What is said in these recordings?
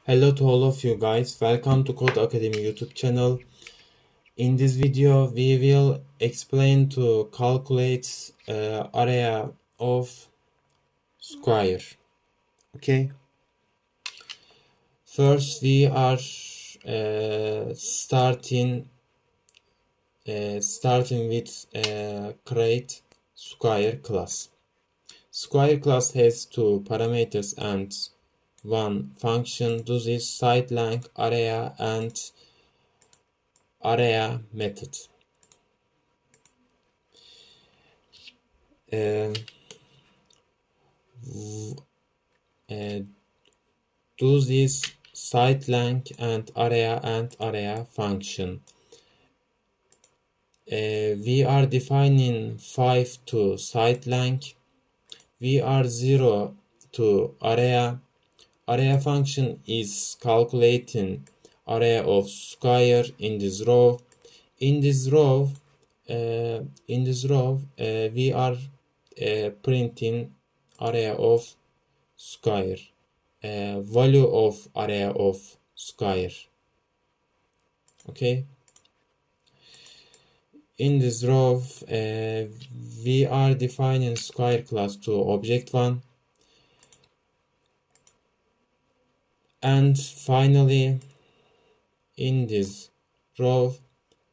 Hello to all of you guys, welcome to Code Academy YouTube channel. In this video we will explain to calculate area of square. Okay, first we are starting with create square class. Square class has two parameters and one function. This is side length, area, and area method. Do this side length and area function. We are defining 5 to side length. We are 0 to area. Area function is calculating area of square in this row. In this row, we are printing area of square, value of area of square. Okay. In this row, we are defining square class to object 1. And finally, in this row,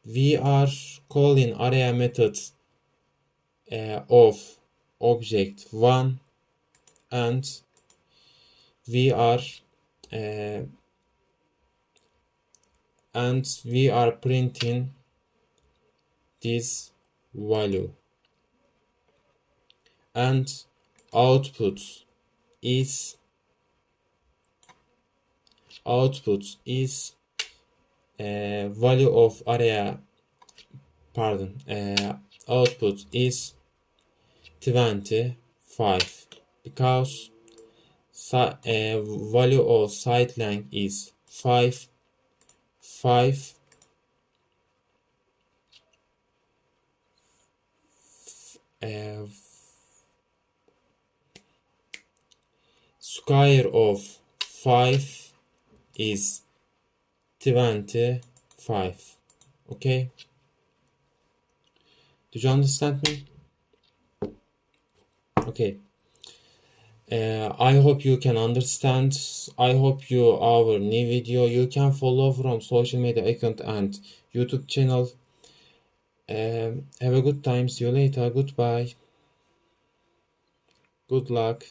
we are calling area method of object 1, and we are printing this value, and output is value of area, output is 25 because value of side length is 5 square of 5 is 25. Okay, do you understand me? Okay, I hope you can understand. I hope our new video you can follow from social media account and YouTube channel. Have a good time. See you later. Goodbye. Good luck.